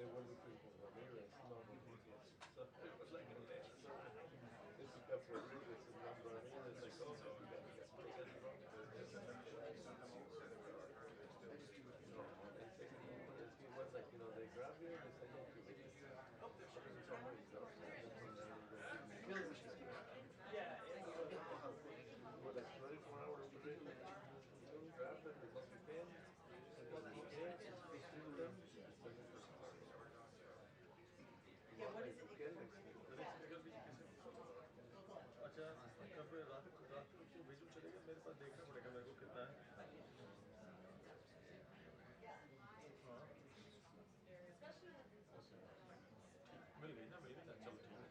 They were looking for Ramirez, no Rodriguez. So it was like a mess. So they picked up Rodriguez and not Ramirez. Like, oh no, we got it wrong. And second, he was like, they grab you and they send you to somebody else. For like 24 hours straight, grab them as much as you can, and when you can, distribute them, send them to अच्छा कब रात रात को भेजूं चलेगा मेरे पास देखना पड़ेगा मेरे को कितना है हाँ मिल गई ना मेरी ना चलो ठीक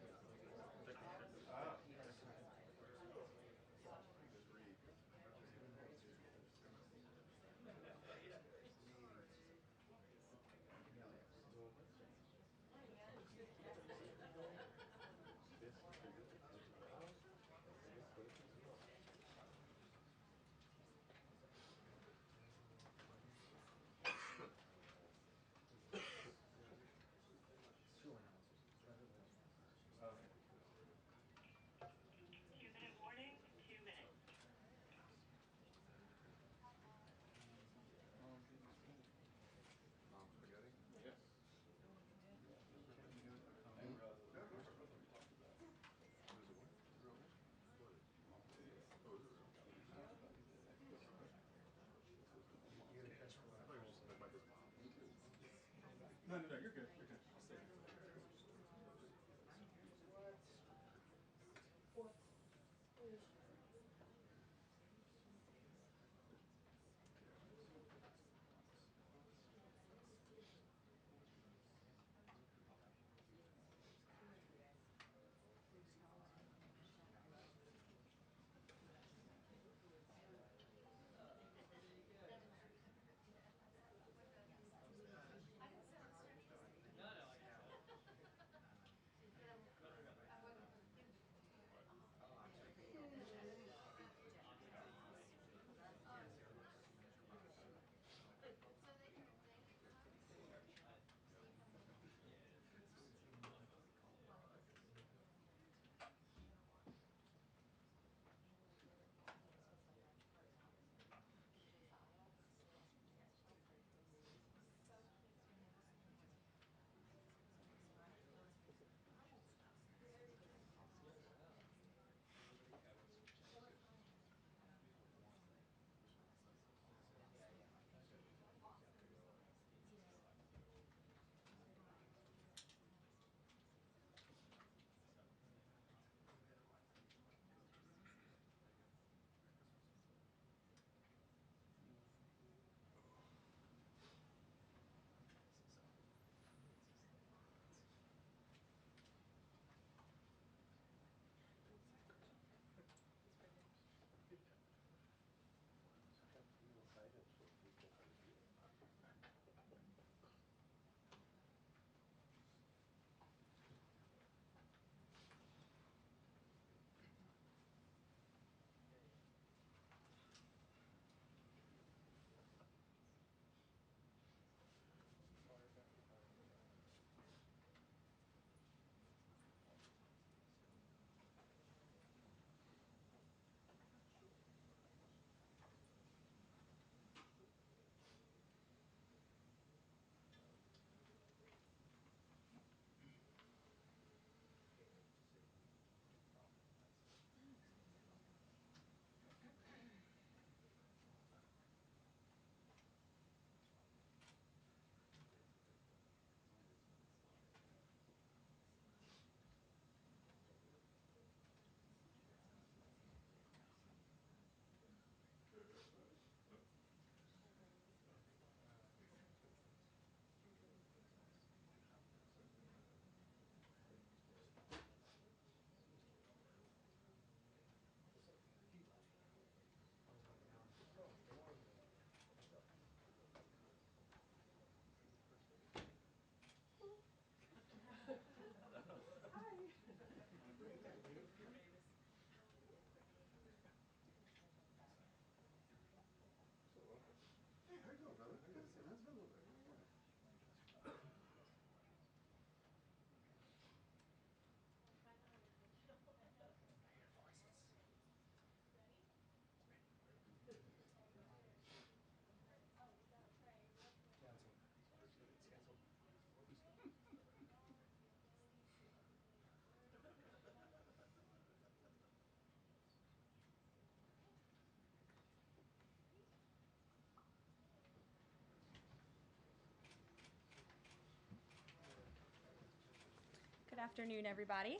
afternoon, everybody.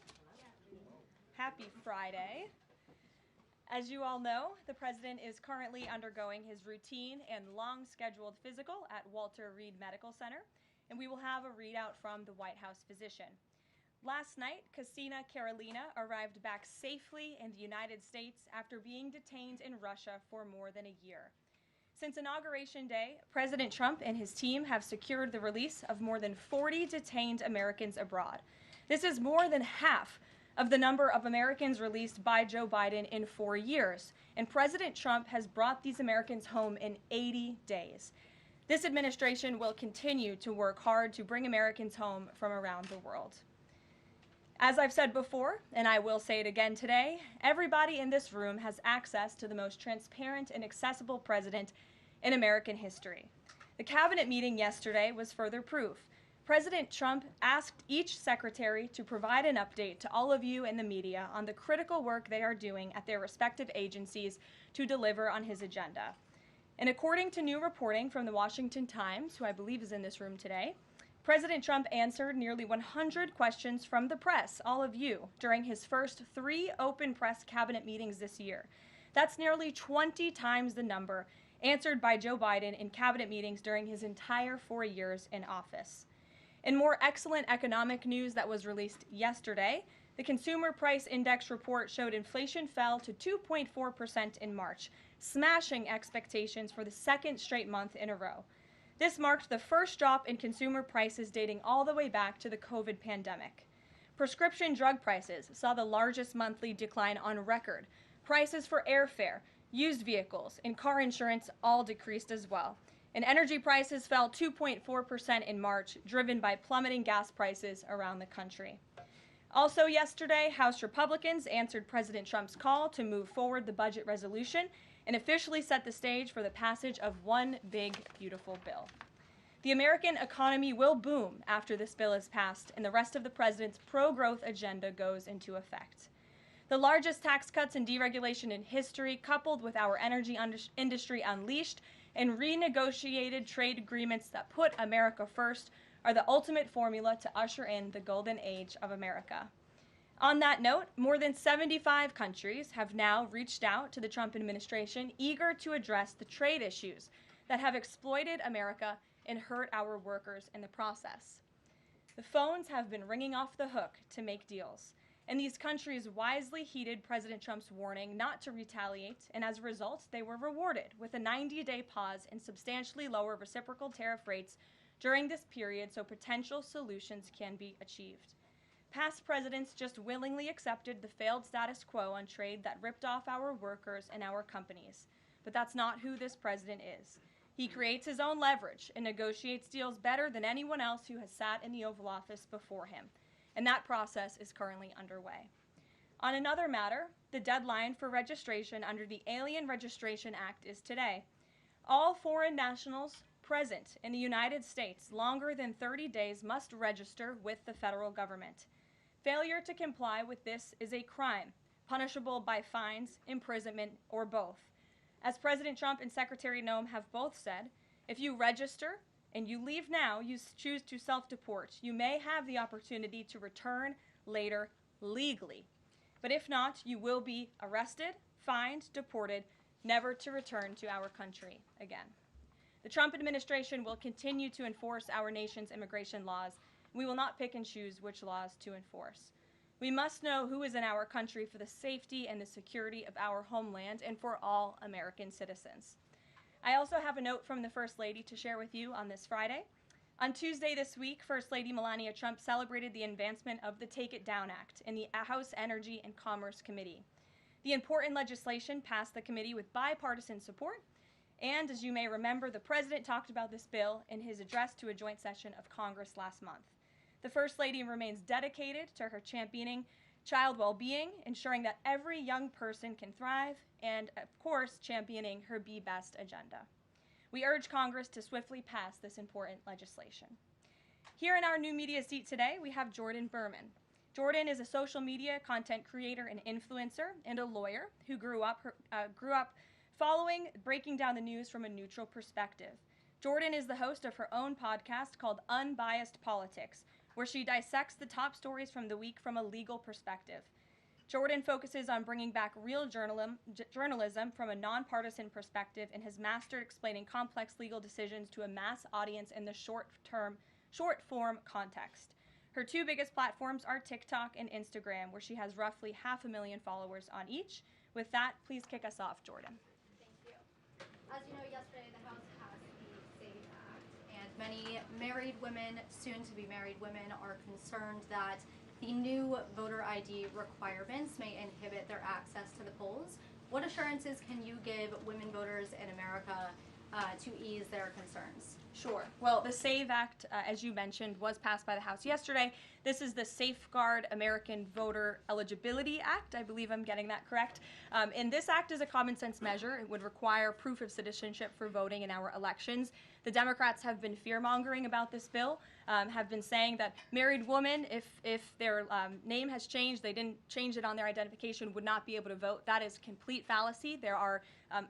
Happy Friday. As you all know, the President is currently undergoing his routine and long-scheduled physical at Walter Reed Medical Center, and we will have a readout from the White House physician. Last night, Kassina Karolina arrived back safely in the United States after being detained in Russia for more than a year. Since Inauguration Day, President Trump and his team have secured the release of more than 40 detained Americans abroad. This is more than half of the number of Americans released by Joe Biden in 4 years, and President Trump has brought these Americans home in 80 days. This administration will continue to work hard to bring Americans home from around the world. As I've said before, and I will say it again today, everybody in this room has access to the most transparent and accessible president in American history. The cabinet meeting yesterday was further proof. President Trump asked each secretary to provide an update to all of you in the media on the critical work they are doing at their respective agencies to deliver on his agenda. And according to new reporting from the Washington Times, who I believe is in this room today, President Trump answered nearly 100 questions from the press, all of you, during his first 3 open press cabinet meetings this year. That's nearly 20 times the number answered by Joe Biden in cabinet meetings during his entire 4 years in office. In more excellent economic news that was released yesterday, the Consumer Price Index report showed inflation fell to 2.4% in March, smashing expectations for the second straight month in a row. This marked the first drop in consumer prices dating all the way back to the COVID pandemic. Prescription drug prices saw the largest monthly decline on record. Prices for airfare, used vehicles, and car insurance all decreased as well. And energy prices fell 2.4% in March, driven by plummeting gas prices around the country. Also yesterday, House Republicans answered President Trump's call to move forward the budget resolution and officially set the stage for the passage of one big, beautiful bill. The American economy will boom after this bill is passed and the rest of the president's pro-growth agenda goes into effect. The largest tax cuts and deregulation in history, coupled with our energy industry unleashed and renegotiated trade agreements that put America first, are the ultimate formula to usher in the golden age of America. On that note, more than 75 countries have now reached out to the Trump administration, eager to address the trade issues that have exploited America and hurt our workers in the process. The phones have been ringing off the hook to make deals, and these countries wisely heeded President Trump's warning not to retaliate, and as a result, they were rewarded with a 90-day pause and substantially lower reciprocal tariff rates during this period so potential solutions can be achieved. Past presidents just willingly accepted the failed status quo on trade that ripped off our workers and our companies. But that's not who this president is. He creates his own leverage and negotiates deals better than anyone else who has sat in the Oval Office before him. And that process is currently underway. On another matter, the deadline for registration under the Alien Registration Act is today. All foreign nationals present in the United States longer than 30 days must register with the federal government. Failure to comply with this is a crime, punishable by fines, imprisonment, or both. As President Trump and Secretary Noem have both said, if you register and you leave now, you choose to self-deport. You may have the opportunity to return later legally. But if not, you will be arrested, fined, deported, never to return to our country again. The Trump administration will continue to enforce our nation's immigration laws. We will not pick and choose which laws to enforce. We must know who is in our country for the safety and the security of our homeland and for all American citizens. I also have a note from the First Lady to share with you on this Friday. On Tuesday this week, First Lady Melania Trump celebrated the advancement of the Take It Down Act in the House Energy and Commerce Committee. The important legislation passed the committee with bipartisan support, and as you may remember, the President talked about this bill in his address to a joint session of Congress last month. The First Lady remains dedicated to her championing child well-being, ensuring that every young person can thrive, and of course, championing her Be Best agenda. We urge Congress to swiftly pass this important legislation. Here in our new media seat today, we have Jordan Berman. Jordan is a social media content creator and influencer and a lawyer who grew up following breaking down the news from a neutral perspective. Jordan is the host of her own podcast called Unbiased Politics, where she dissects the top stories from the week from a legal perspective. Jordan focuses on bringing back real journalism from a nonpartisan perspective and has mastered explaining complex legal decisions to a mass audience in the short-form context. Her two biggest platforms are TikTok and Instagram, where she has roughly 500,000 followers on each. With that, please kick us off, Jordan. Thank you. As you know, yesterday the House passed the SAVE Act, and many married women, soon-to-be married women, are concerned that the new voter ID requirements may inhibit their access to the polls. What assurances can you give women voters in America to ease their concerns? Sure. Well, the SAVE Act, as you mentioned, was passed by the House yesterday. This is the Safeguard American Voter Eligibility Act. I believe I'm getting that correct. And this act is a common sense measure. It would require proof of citizenship for voting in our elections. The Democrats have been fear-mongering about this bill, have been saying that married women, if their name has changed, they didn't change it on their identification, would not be able to vote. That is complete fallacy. There are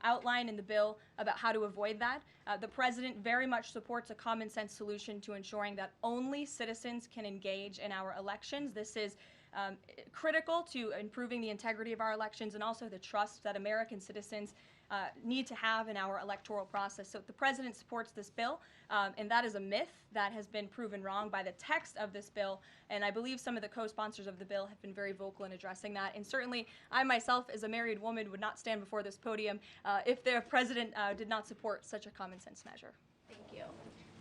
outlined in the bill about how to avoid that. The president very much supports a common sense solution to ensuring that only citizens can engage in our elections. This is critical to improving the integrity of our elections and also the trust that American citizens need to have in our electoral process. So the president supports this bill, and that is a myth that has been proven wrong by the text of this bill, and I believe some of the co-sponsors of the bill have been very vocal in addressing that, and certainly I myself, as a married woman, would not stand before this podium if the president did not support such a common sense measure. Thank you.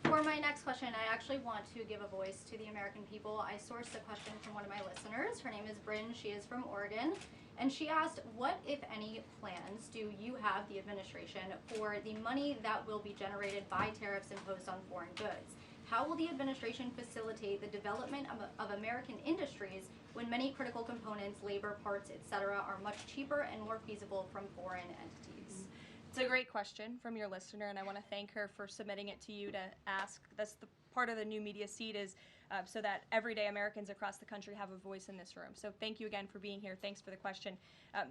For my next question, I actually want to give a voice to the American people. I sourced the question from one of my listeners. Her name is Bryn. She is from Oregon. And she asked, what, if any, plans do you have, the administration, for the money that will be generated by tariffs imposed on foreign goods? How will the administration facilitate the development of American industries when many critical components, labor, parts, etc., are much cheaper and more feasible from foreign entities? It's a great question from your listener, and I want to thank her for submitting it to you to ask. That's the part of the new media seat is so that everyday Americans across the country have a voice in this room. So thank you again for being here. Thanks for the question.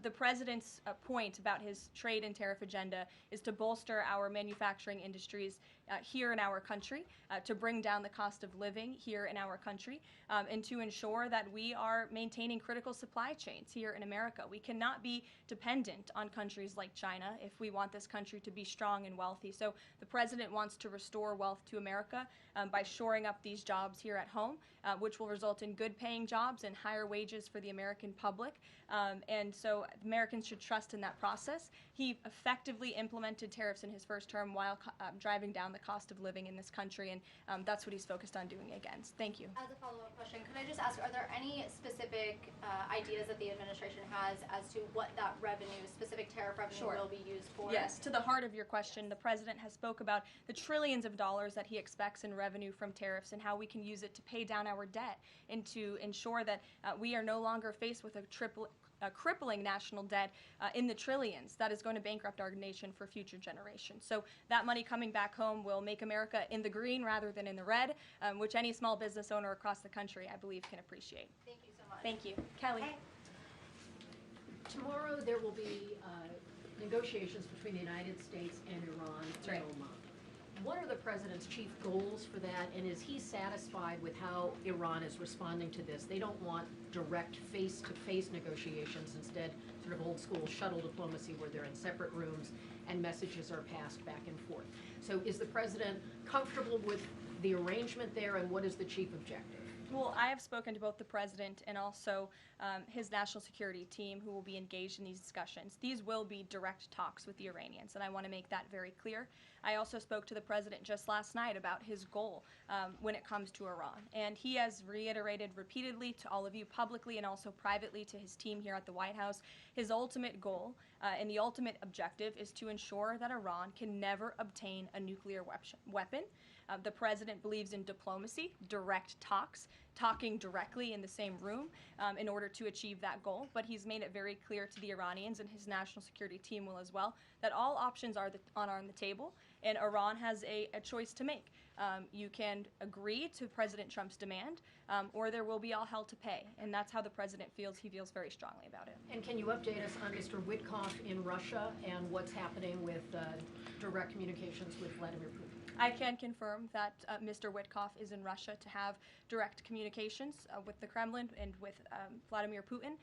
The president's point about his trade and tariff agenda is to bolster our manufacturing industries here in our country, to bring down the cost of living here in our country, and to ensure that we are maintaining critical supply chains here in America. We cannot be dependent on countries like China if we want this country to be strong and wealthy. So the president wants to restore wealth to America by shoring up these jobs here at home, which will result in good paying jobs and higher wages for the American public. And so Americans should trust in that process. He effectively implemented tariffs in his first term while driving down the cost of living in this country, and that's what he's focused on doing again. Thank you. As a follow-up question, could I just ask, are there any specific ideas that the administration has as to what that revenue, specific tariff revenue, will be used for? Yes, to the heart of your question, the president has spoke about the trillions of dollars that he expects in revenue from tariffs and how we can use it to pay down our debt and to ensure that we are no longer faced with a crippling national debt in the trillions that is going to bankrupt our nation for future generations. So that money coming back home will make America in the green rather than in the red, which any small business owner across the country, I believe, can appreciate. Thank you so much. Thank you. Kelly. Hey. Tomorrow there will be negotiations between the United States and Iran in right. Oman. What are the president's chief goals for that, and is he satisfied with how Iran is responding to this? They don't want direct face-to-face negotiations, instead sort of old-school shuttle diplomacy where they're in separate rooms and messages are passed back and forth. So is the president comfortable with the arrangement there, and what is the chief objective? Well, I have spoken to both the president and also his national security team who will be engaged in these discussions. These will be direct talks with the Iranians, and I want to make that very clear. I also spoke to the president just last night about his goal when it comes to Iran, and he has reiterated repeatedly to all of you publicly and also privately to his team here at the White House, his ultimate goal and the ultimate objective is to ensure that Iran can never obtain a nuclear weapon. The president believes in diplomacy, direct talks, talking directly in the same room in order to achieve that goal. But he's made it very clear to the Iranians, and his national security team will as well, that all options are on the table, and Iran has a choice to make. You can agree to President Trump's demand, or there will be all hell to pay. And that's how the president feels. He feels very strongly about it. And can you update us on Mr. Witkoff in Russia and what's happening with direct communications with Vladimir Putin? I can confirm that Mr. Witkoff is in Russia to have direct communications with the Kremlin and with Vladimir Putin.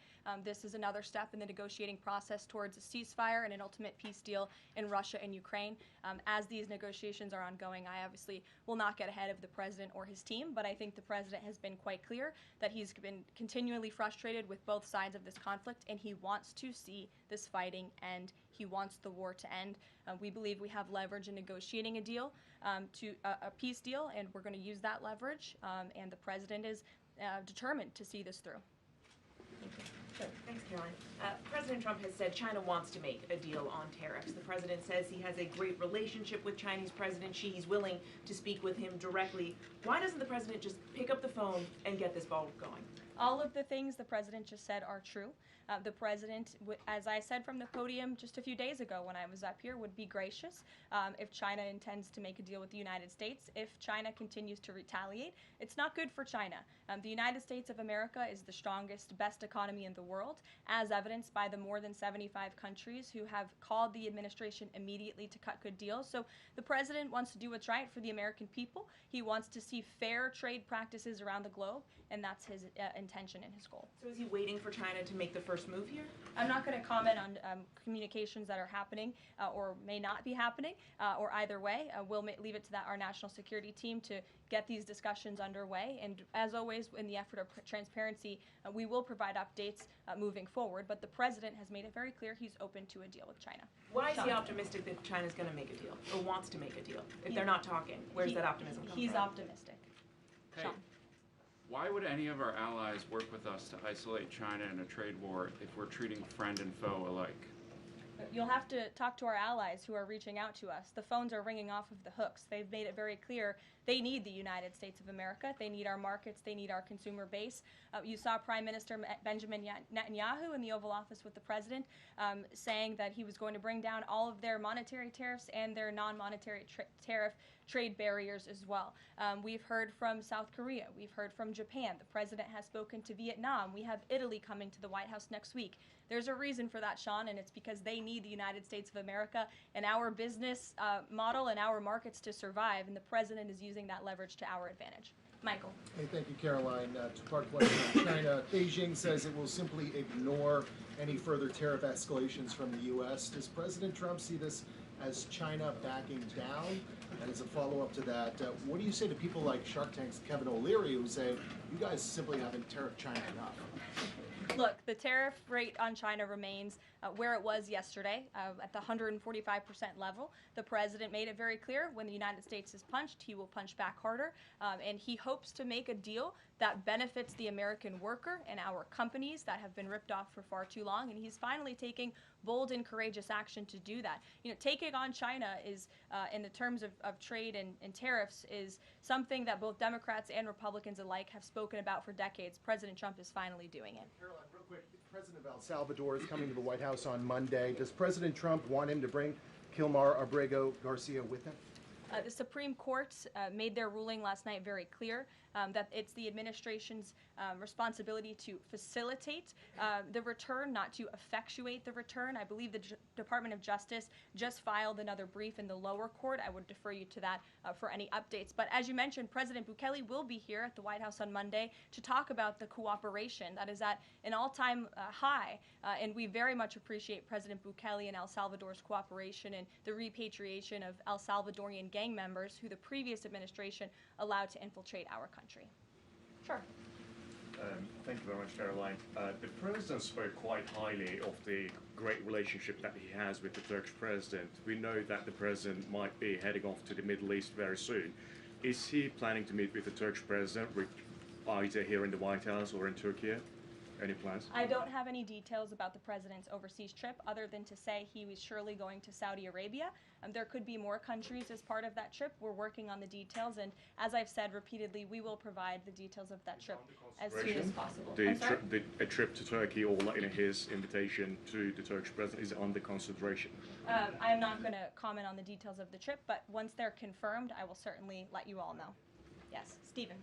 This is another step in the negotiating process towards a ceasefire and an ultimate peace deal in Russia and Ukraine. As these negotiations are ongoing, I obviously will not get ahead of the president or his team, but I think the president has been quite clear that he's been continually frustrated with both sides of this conflict, and he wants to see this fighting end. He wants the war to end. We believe we have leverage in negotiating a deal, to a peace deal, and we're going to use that leverage, and the president is determined to see this through. Sure. Thanks, Caroline. President Trump has said China wants to make a deal on tariffs. The president says he has a great relationship with Chinese President Xi. He's willing to speak with him directly. Why doesn't the president just pick up the phone and get this ball going? All of the things the president just said are true. The president, as I said from the podium just a few days ago when I was up here, would be gracious if China intends to make a deal with the United States. If China continues to retaliate, it's not good for China. The United States of America is the strongest, best economy in the world, as evidenced by the more than 75 countries who have called the administration immediately to cut good deals. So the president wants to do what's right for the American people. He wants to see fair trade practices around the globe, and that's his intention and his goal. So is he waiting for China to make the first move here? I'm not going to comment on communications that are happening or may not be happening, or either way. We'll leave it to our national security team to get these discussions underway. And as always, in the effort of transparency, we will provide updates moving forward. But the president has made it very clear he's open to a deal with China. Why is he optimistic that China's going to make a deal or wants to make a deal? If they're not talking, where's that optimism come from? He's optimistic. Hey, Sean. why would any of our allies work with us to isolate China in a trade war if we're treating friend and foe alike? You'll have to talk to our allies who are reaching out to us. The phones are ringing off of the hooks. They've made it very clear they need the United States of America. They need our markets. They need our consumer base. You saw Prime Minister Benjamin Netanyahu in the Oval Office with the president saying that he was going to bring down all of their monetary tariffs and their non-monetary tariff trade barriers as well. We've heard from South Korea. We've heard from Japan. The president has spoken to Vietnam. We have Italy coming to the White House next week. There's a reason for that, Sean, and it's because they need the United States of America and our business model and our markets to survive, and the president is using that leverage to our advantage. Michael. Hey, thank you, Caroline. Two-part question on China. Beijing says it will simply ignore any further tariff escalations from the U.S. Does President Trump see this as China backing down? And as a follow-up to that, what do you say to people like Shark Tank's Kevin O'Leary who say, you guys simply haven't tariffed China enough? Look, the tariff rate on China remains where it was yesterday, at the 145% level. The president made it very clear when the United States is punched, he will punch back harder, and he hopes to make a deal that benefits the American worker and our companies that have been ripped off for far too long, and he's finally taking bold and courageous action to do that. You know, taking on China is, in the terms of trade and tariffs, is something that both Democrats and Republicans alike have spoken about for decades. President Trump is finally doing it. Caroline, real quick, the president of El Salvador is coming to the White House on Monday. Does President Trump want him to bring Kilmar Abrego Garcia with him? The Supreme Court made their ruling last night very clear that it's the administration's responsibility to facilitate the return, not to effectuate the return. I believe the Department of Justice just filed another brief in the lower court. I would defer you to that for any updates. But as you mentioned, President Bukele will be here at the White House on Monday to talk about the cooperation that is at an all-time high. And we very much appreciate President Bukele and El Salvador's cooperation and the repatriation of El Salvadorian gang members who the previous administration allowed to infiltrate our country. Sure. Thank you very much, Caroline. The president spoke quite highly of the great relationship that he has with the Turkish president. We know that the president might be heading off to the Middle East very soon. Is he planning to meet with the Turkish president, either here in the White House or in Turkey? Any plans? I don't have any details about the president's overseas trip other than to say he was surely going to Saudi Arabia. There could be more countries as part of that trip. We're working on the details, and as I've said repeatedly, we will provide the details of that trip as soon as possible. A trip to Turkey, or his invitation to the Turkish president, is under consideration? I'm not going to comment on the details of the trip, but once they're confirmed, I will certainly let you all know. Yes, Stephen.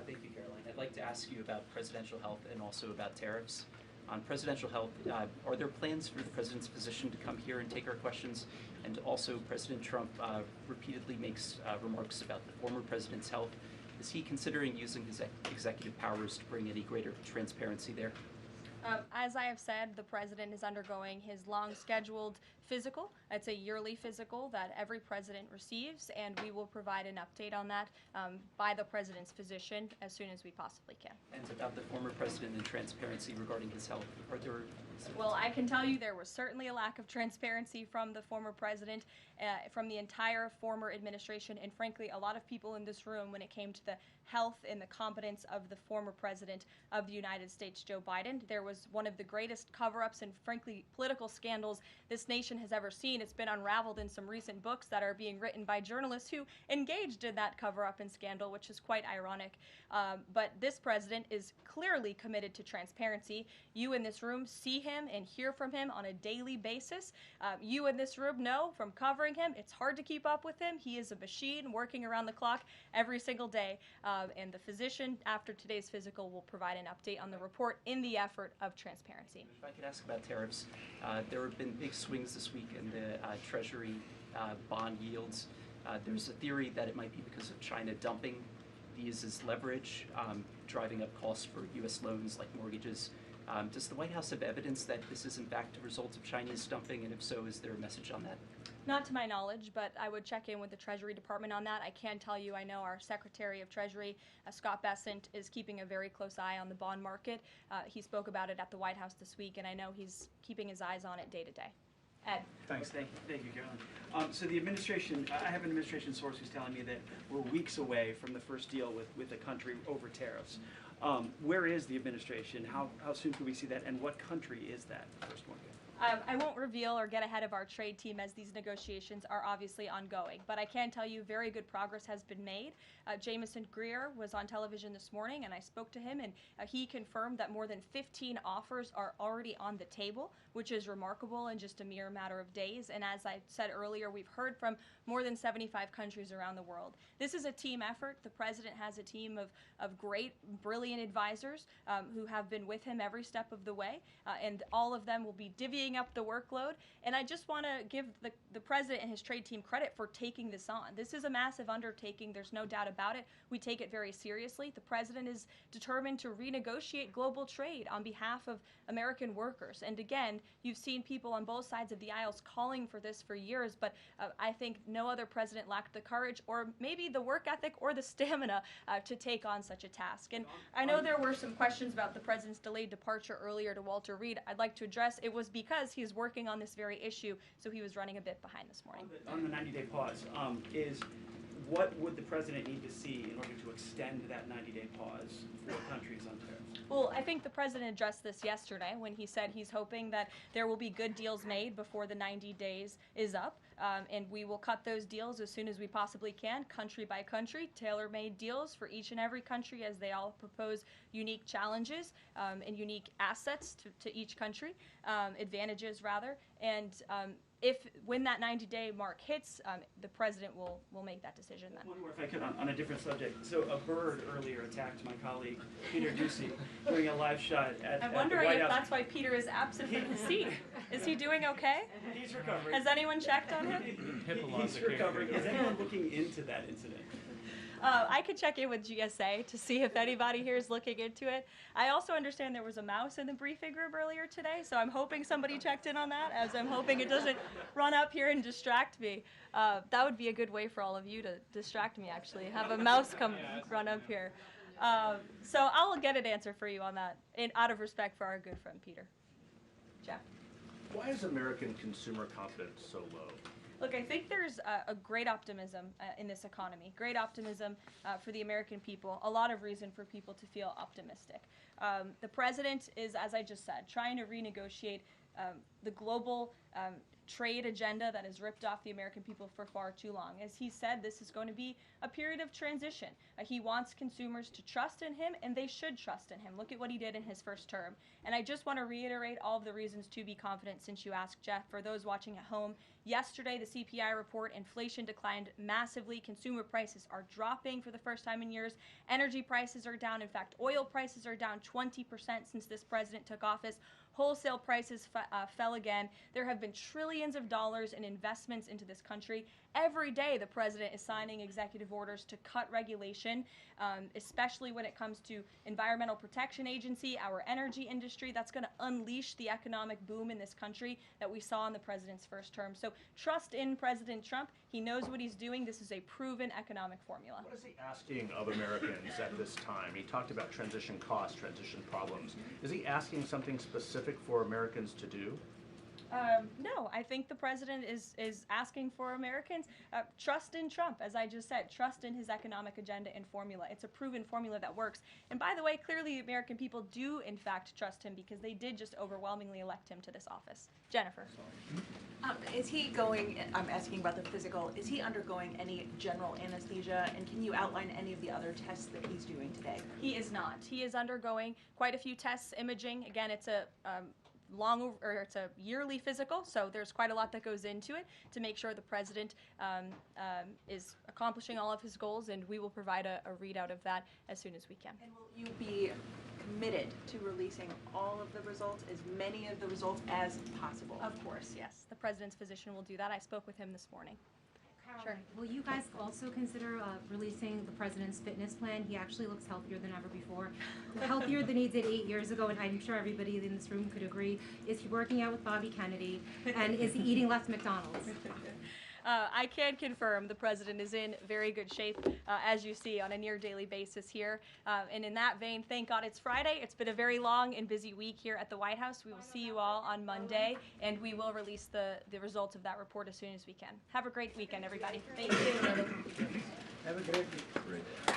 Thank you, Caroline. I'd like to ask you about presidential health and also about tariffs. On presidential health, are there plans for the president's physician to come here and take our questions? And also, President Trump repeatedly makes remarks about the former president's health. Is he considering using his executive powers to bring any greater transparency there? As I have said, the president is undergoing his long-scheduled physical. It's a yearly physical that every president receives, and we will provide an update on that by the president's physician as soon as we possibly can. And about the former president and transparency regarding his health, are there... Well, I can tell you there was certainly a lack of transparency from the former president, from the entire former administration, and frankly, a lot of people in this room when it came to the health and the competence of the former president of the United States, Joe Biden. There was one of the greatest cover-ups and frankly political scandals this nation has ever seen. It's been unraveled in some recent books that are being written by journalists who engaged in that cover-up and scandal, which is quite ironic. But this president is clearly committed to transparency. You in this room see him and hear from him on a daily basis. You in this room know from covering him, it's hard to keep up with him. He is a machine working around the clock every single day. And the physician, after today's physical, will provide an update on the report in the effort of transparency. If I could ask about tariffs, there have been big swings this week in the Treasury bond yields. There's a theory that it might be because of China dumping these as leverage, driving up costs for U.S. loans like mortgages. Does the White House have evidence that this is in fact a result of Chinese dumping, and if so, is there a message on that? Not to my knowledge, but I would check in with the Treasury Department on that. I can tell you I know our Secretary of Treasury, Scott Bessent, is keeping a very close eye on the bond market. He spoke about it at the White House this week, and I know he's keeping his eyes on it day to day. Ed. Thanks. Thank you, Caroline. So the administration, I have an administration source who's telling me that we're weeks away from the first deal with the country over tariffs. Where is the administration? How soon can we see that? And what country is that first one? I won't reveal or get ahead of our trade team as these negotiations are obviously ongoing, but I can tell you very good progress has been made. Jameson Greer was on television this morning, and I spoke to him, and he confirmed that more than 15 offers are already on the table, which is remarkable in just a mere matter of days. And as I said earlier, we've heard from more than 75 countries around the world. This is a team effort. The president has a team of great, brilliant advisors who have been with him every step of the way, and all of them will be divvying up the workload. And I just want to give the president and his trade team credit for taking this on. This is a massive undertaking. There's no doubt about it. We take it very seriously. The president is determined to renegotiate global trade on behalf of American workers. And again, you've seen people on both sides of the aisles calling for this for years, but I think no other president lacked the courage or maybe the work ethic or the stamina to take on such a task. And I know there were some questions about the president's delayed departure earlier to Walter Reed. I'd like to address it was because he's working on this very issue, so he was running a bit behind this morning. On the 90-day pause, what would the president need to see in order to extend that 90-day pause for countries on tariffs? Well, I think the president addressed this yesterday when he said he's hoping that there will be good deals made before the 90 days is up, and we will cut those deals as soon as we possibly can, country by country, tailor-made deals for each and every country as they all propose unique challenges and unique assets to each country, advantages rather, and when that 90-day mark hits, the president will make that decision then. One more, if I could, on a different subject. So a bird earlier attacked my colleague Peter Doocy doing a live shot at I'm the wondering White if House. that's why Peter is absent from his seat. Is he doing okay? He's recovering. Has anyone checked on him? He's recovering. Is anyone looking into that incident? I could check in with GSA to see if anybody here is looking into it. I also understand there was a mouse in the briefing room earlier today, so I'm hoping somebody checked in on that, as I'm hoping it doesn't run up here and distract me. That would be a good way for all of you to distract me, actually, have a mouse come run up here. So I'll get an answer for you on that, out of respect for our good friend Peter. Jeff? Why is American consumer confidence so low? Look, I think there's a great optimism in this economy, great optimism for the American people, a lot of reason for people to feel optimistic. The president is, as I just said, trying to renegotiate the global trade agenda that has ripped off the American people for far too long. As he said, this is going to be a period of transition. He wants consumers to trust in him, and they should trust in him. Look at what he did in his first term. And I just want to reiterate all of the reasons to be confident since you asked, Jeff. For those watching at home, yesterday the CPI report, inflation declined massively. Consumer prices are dropping for the first time in years. Energy prices are down. In fact, oil prices are down 20% since this president took office. Wholesale prices fell again. There have been trillions of dollars in investments into this country. Every day the president is signing executive orders to cut regulation, especially when it comes to Environmental Protection Agency, our energy industry. That's going to unleash the economic boom in this country that we saw in the president's first term. So trust in President Trump. He knows what he's doing. This is a proven economic formula. What is he asking of Americans at this time? He talked about transition costs, transition problems. Is he asking something specific for Americans to do? No, I think the president is asking for Americans trust in Trump, as I just said, trust in his economic agenda and formula. It's a proven formula that works. And by the way, clearly the American people do in fact trust him because they did just overwhelmingly elect him to this office. Jennifer. Is he going, I'm asking about the physical, is he undergoing any general anesthesia, and can you outline any of the other tests that he's doing today? He is not. He is undergoing quite a few tests, imaging. Again, it's a it's a yearly physical, so there's quite a lot that goes into it to make sure the president is accomplishing all of his goals, and we will provide a readout of that as soon as we can. And will you be committed to releasing all of the results, as many of the results as possible? Of course, yes. The president's physician will do that. I spoke with him this morning. Sure. Will you guys also consider releasing the president's fitness plan? He actually looks healthier than ever before. Healthier than he did 8 years ago, and I'm sure everybody in this room could agree. Is he working out with Bobby Kennedy? And is he eating less McDonald's? I can confirm the president is in very good shape, as you see, on a near daily basis here. And in that vein, thank God it's Friday. It's been a very long and busy week here at the White House. We will see you all on Monday, and we will release the results of that report as soon as we can. Have a great weekend, everybody. Thank you. Have a great week.